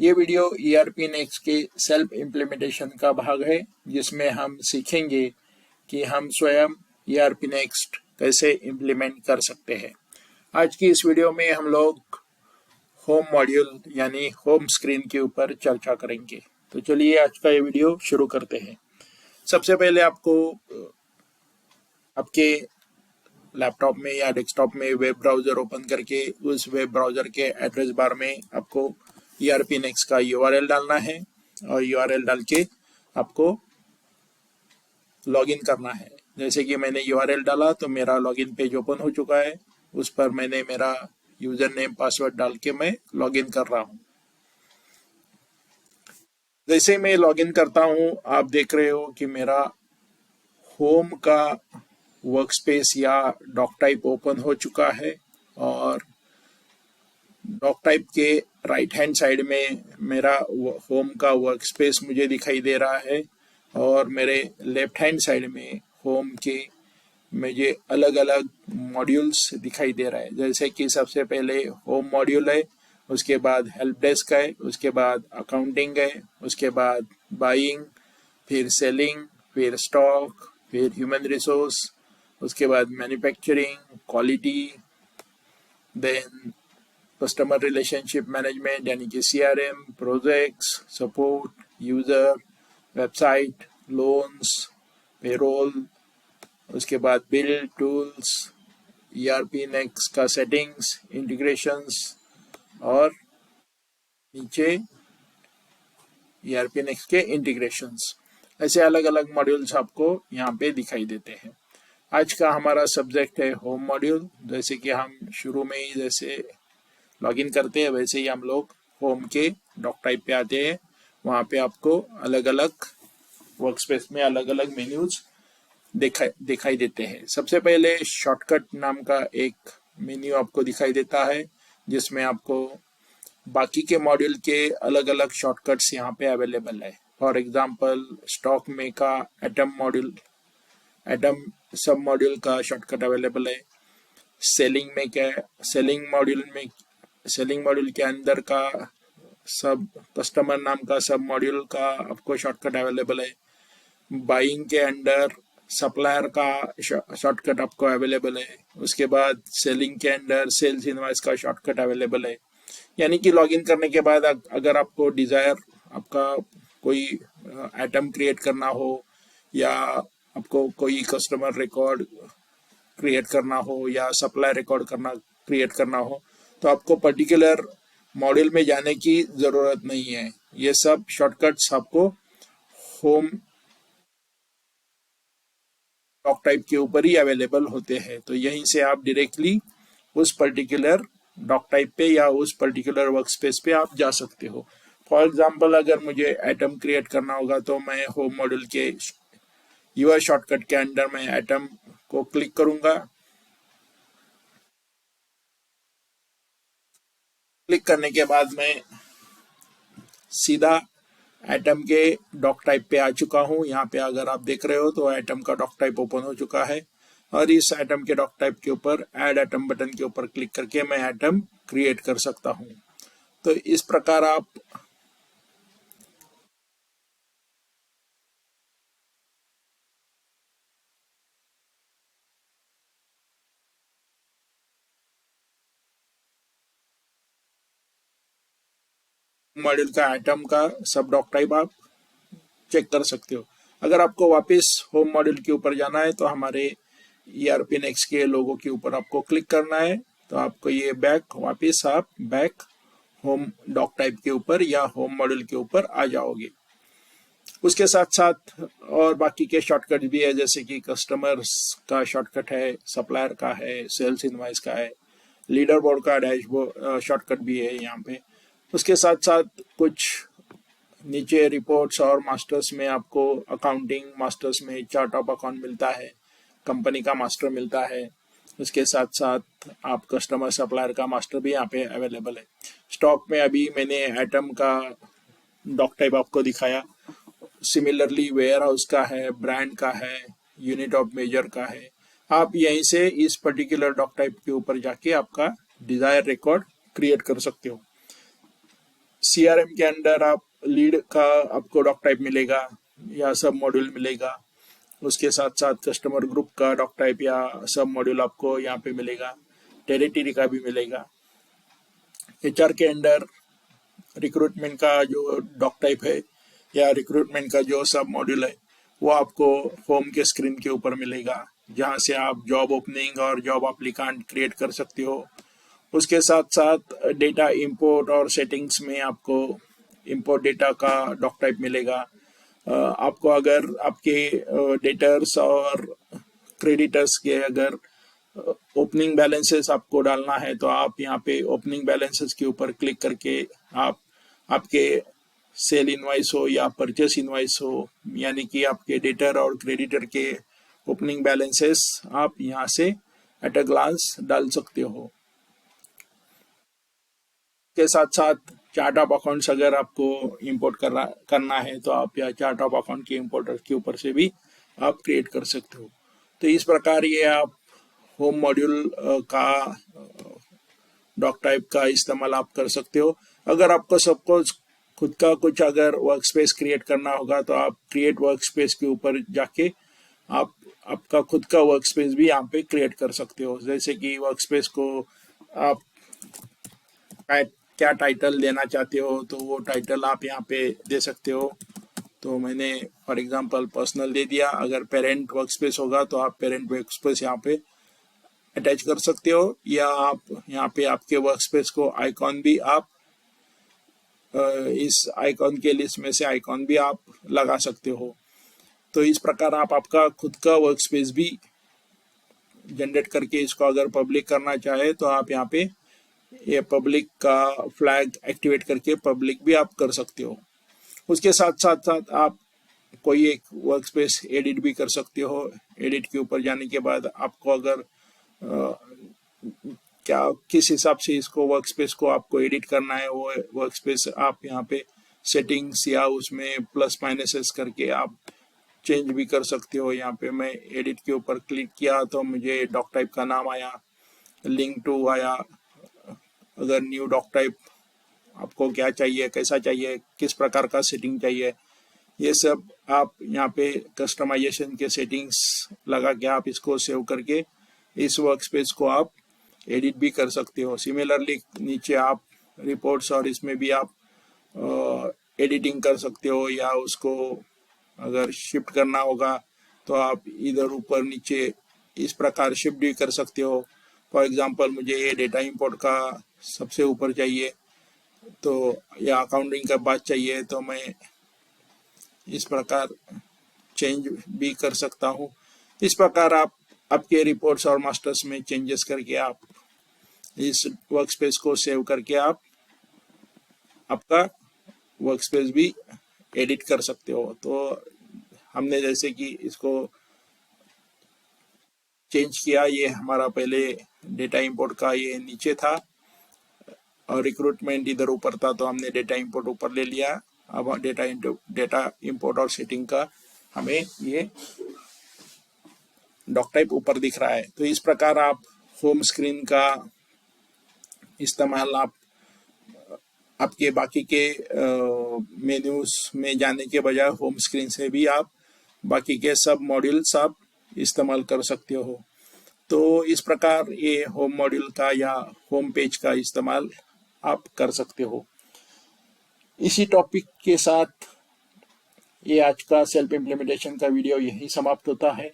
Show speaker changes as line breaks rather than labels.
ये video ERP next के self implementation का भाग है, जिसमें हम सीखेंगे कि हम स्वयं ERP नेक्स्ट कैसे इम्प्लीमेंट कर सकते हैं। आज की इस वीडियो में हम लोग होम मॉड्यूल यानी होम स्क्रीन के ऊपर चर्चा करेंगे। तो चलिए आज का ये वीडियो शुरू करते हैं। सबसे पहले आपको आपके लैपटॉप में या डेस्कटॉप में वेब ब्राउजर ओपन करके उस वेब ब्राउजर के एड्रेस बार में आपको ERP नेक्स्ट का URL डालना है और URL डाल के आपको लॉगिन करना है। जैसे कि मैंने URL डाला तो मेरा लॉगिन पेज ओपन हो चुका है। उस पर मैंने मेरा यूजर नेम पासवर्ड डाल के मैं लॉगिन कर रहा हूँ। जैसे मैं लॉगिन करता हूँ, आप देख रहे हो कि मेरा होम का वर्कस्पेस या डॉक टाइप ओपन हो चुका है और डॉक टाइप के राइट हैंड साइड में मेरा होम का वर्कस्पेस मुझे दिखाई दे रहा है और मेरे लेफ्ट हैंड साइड में होम के मुझे अलग अलग मॉड्यूल्स दिखाई दे रहा है। जैसे कि सबसे पहले होम मॉड्यूल है, उसके बाद हेल्प डेस्क है, उसके बाद अकाउंटिंग है, उसके बाद बाइंग, फिर सेलिंग, फिर स्टॉक, फिर ह्यूमन रिसोर्स, उसके बाद manufacturing, quality, then customer relationship management यानी कि CRM, projects, support, user, website, loans, payroll, उसके बाद बिल, टूल्स, ERP नेक्स्ट का सेटिंग्स, इंटीग्रेशंस और नीचे ERP नेक्स्ट के इंटीग्रेशंस। ऐसे अलग अलग मॉड्यूल्स आपको यहाँ पे दिखाई देते हैं। आज का हमारा सब्जेक्ट है होम मॉड्यूल। जैसे कि हम शुरू में ही जैसे लॉगिन करते हैं वैसे ही हम लोग होम के डॉक टाइप पे आते हैं। वहाँ पे आपको अलग अलग वर्कस्पेस में अलग अलग मेन्यूज दिखाई देते हैं। सबसे पहले शॉर्टकट नाम का एक मेन्यू आपको दिखाई देता है, जिसमें आपको बाकी के मॉड्यूल के अलग अलग शॉर्टकट्स यहाँ पे अवेलेबल है। फॉर एग्जांपल स्टॉक में का एटम सब मॉड्यूल का शॉर्टकट अवेलेबल है। सेलिंग में क्या, सेलिंग मॉड्यूल के अंदर का सब कस्टमर नाम का सब मॉड्यूल का आपको शॉर्टकट अवेलेबल है। बाइंग के अंदर सप्लायर का शॉर्टकट आपको अवेलेबल है। उसके बाद सेलिंग के अंदर सेल्स इनवॉइस का शॉर्टकट अवेलेबल है। यानी कि लॉगिन करने के बाद अगर आपको डिजायर आपका कोई आइटम क्रिएट करना हो या आपको कोई कस्टमर रिकॉर्ड क्रिएट करना हो या सप्लाई रिकॉर्ड क्रिएट करना हो, तो आपको पर्टिकुलर मॉड्यूल में जाने की जरूरत नहीं है। ये सब शॉर्टकट्स आपको होम डॉक टाइप के ऊपर ही अवेलेबल होते हैं। तो यहीं से आप डायरेक्टली उस पर्टिकुलर डॉक टाइप पे या उस पर्टिकुलर वर्कस्पेस पे आप जा सकते हो। फॉर एग्जांपल अगर मुझे आइटम क्रिएट करना होगा तो मैं होम मॉड्यूल के यूआई शॉर्टकट के अंदर मैं आइटम को क्लिक करूंगा। क्लिक करने के बाद मैं सीधा आइटम के डॉक टाइप पे आ चुका हूँ। यहाँ पे अगर आप देख रहे हो तो आइटम का डॉक टाइप ओपन हो चुका है और इस आइटम के डॉक टाइप के ऊपर ऐड आइटम बटन के ऊपर क्लिक करके मैं आइटम क्रिएट कर सकता हूँ। तो इस प्रकार आप मॉड्यूल का आइटम का सब डॉक टाइप आप चेक कर सकते हो। अगर आपको वापस होम मॉड्यूल के ऊपर जाना है तो हमारे ERP नेक्स्ट के लोगो के ऊपर आपको क्लिक करना है। तो आपको ये वापस आप बैक होम डॉक टाइप के ऊपर या होम मॉड्यूल के ऊपर आ जाओगे। उसके साथ साथ और बाकी के शॉर्टकट भी है, जैसे कि कस्टमर्स का शॉर्टकट है, सप्लायर का है, सेल्स इनवॉइस का है, लीडर बोर्ड का डैशबोर्ड शॉर्टकट भी है यहाँ पे। उसके साथ साथ कुछ नीचे रिपोर्ट्स और मास्टर्स में आपको अकाउंटिंग मास्टर्स में चार्ट ऑफ अकाउंट मिलता है, कंपनी का मास्टर मिलता है। उसके साथ साथ आप कस्टमर सप्लायर का मास्टर भी यहाँ पे अवेलेबल है। स्टॉक में अभी मैंने आइटम का डॉक टाइप आपको दिखाया। सिमिलरली वेयर हाउस का है, ब्रांड का है, यूनिट ऑफ मेजर का है। आप यहीं से इस पर्टिकुलर डॉक टाइप के ऊपर जाके आपका डिजायर रिकॉर्ड क्रिएट कर सकते हो। CRM के अंदर आप लीड का आपको डॉक टाइप मिलेगा या सब मॉड्यूल मिलेगा। उसके साथ साथ कस्टमर ग्रुप का डॉक टाइप या सब मॉड्यूल आपको यहाँ पे मिलेगा। टेरिटरी का भी मिलेगा। HR के अंदर रिक्रूटमेंट का जो डॉक टाइप है या रिक्रूटमेंट का जो सब मॉड्यूल है वो आपको होम के स्क्रीन के ऊपर मिलेगा, जहाँ से आप जॉब ओपनिंग और जॉब एप्लीकेंट क्रिएट कर सकते हो। उसके साथ साथ डेटा इंपोर्ट और सेटिंग्स में आपको इंपोर्ट डेटा का डॉक टाइप मिलेगा। आपको अगर आपके डेटर्स और क्रेडिटर्स के अगर ओपनिंग बैलेंसेस आपको डालना है तो आप यहाँ पे ओपनिंग बैलेंसेस के ऊपर क्लिक करके आप आपके सेल इनवाइस हो या परचेस इनवाइस हो, यानी कि आपके डेटर और क्रेडिटर के ओपनिंग बैलेंसेस आप यहाँ से एट अ ग्लांस डाल सकते हो। के साथ साथ चार्ट ऑफ अकाउंट्स अगर आपको इंपोर्ट करना है तो आप या चार्ट ऑफ अकाउंट के इंपोर्टर के ऊपर से भी आप क्रिएट कर सकते हो। तो इस प्रकार ये आप होम मॉड्यूल का डॉक टाइप का इस्तेमाल आप कर सकते हो। अगर आपको सबको खुद का कुछ अगर वर्क स्पेस क्रिएट करना होगा तो आप क्रिएट वर्क स्पेस के ऊपर जाके आप आपका खुद का वर्क स्पेस भी यहाँ पे क्रिएट कर सकते हो। जैसे कि वर्क स्पेस को आप क्या टाइटल देना चाहते हो तो वो टाइटल आप यहाँ पे दे सकते हो। तो मैंने फॉर एग्जांपल पर्सनल दे दिया। अगर पेरेंट वर्क स्पेस होगा तो आप पेरेंट वर्क स्पेस यहाँ पे अटैच कर सकते हो, या आप यहाँ पे आपके वर्क स्पेस को आइकॉन भी आप इस आइकॉन के लिस्ट में से आइकॉन भी आप लगा सकते हो। तो इस प्रकार आप आपका खुद का वर्क स्पेस भी जनरेट करके इसको अगर पब्लिक करना चाहे तो आप यहाँ पे ये पब्लिक का फ्लैग एक्टिवेट करके पब्लिक भी आप कर सकते हो। उसके साथ साथ आप कोई एक वर्क स्पेस एडिट भी कर सकते हो। एडिट के ऊपर जाने के बाद आपको अगर क्या किस हिसाब से इसको वर्क स्पेस को आपको एडिट करना है वो वर्क स्पेस आप यहाँ पे सेटिंग्स या उसमें प्लस माइनसेस करके आप चेंज भी कर सकते हो। यहाँ पे मैं एडिट के ऊपर क्लिक किया तो मुझे डॉक टाइप का नाम आया, लिंक टू आया। अगर न्यू डॉक टाइप आपको क्या चाहिए, कैसा चाहिए, किस प्रकार का सेटिंग चाहिए, ये सब आप यहाँ पे कस्टमाइजेशन के सेटिंग्स लगा के आप इसको सेव करके इस वर्क स्पेस को आप एडिट भी कर सकते हो। सिमिलरली नीचे आप रिपोर्ट्स और इसमें भी आप एडिटिंग कर सकते हो, या उसको अगर शिफ्ट करना होगा तो आप इधर ऊपर नीचे इस प्रकार शिफ्ट भी कर सकते हो। फॉर एग्जांपल मुझे ये डेटा इंपोर्ट का सबसे ऊपर चाहिए तो या अकाउंटिंग का बाद चाहिए तो मैं इस प्रकार चेंज भी कर सकता हूँ। इस प्रकार आप आपके रिपोर्ट्स और मास्टर्स में चेंजेस करके आप इस वर्क स्पेस को सेव करके आप आपका वर्क स्पेस भी एडिट कर सकते हो। तो हमने जैसे कि इसको चेंज किया, ये हमारा पहले डेटा इंपोर्ट का ये नीचे था और रिक्रूटमेंट इधर ऊपर था, तो हमने डेटा इंपोर्ट ऊपर ले लिया। अब डेटा इंपोर्ट और सेटिंग का हमें ये डॉक टाइप ऊपर दिख रहा है। तो इस प्रकार आप होम स्क्रीन का इस्तेमाल आप आपके बाकी के मेन्यूज में जाने के बजाय होम स्क्रीन से भी आप बाकी के सब मॉड्यूल्स आप इस्तेमाल कर सकते हो। तो इस प्रकार ये होम मॉड्यूल का या होम पेज का इस्तेमाल आप कर सकते हो। इसी टॉपिक के साथ ये आज का सेल्फ इम्प्लीमेंटेशन का वीडियो यही समाप्त होता है।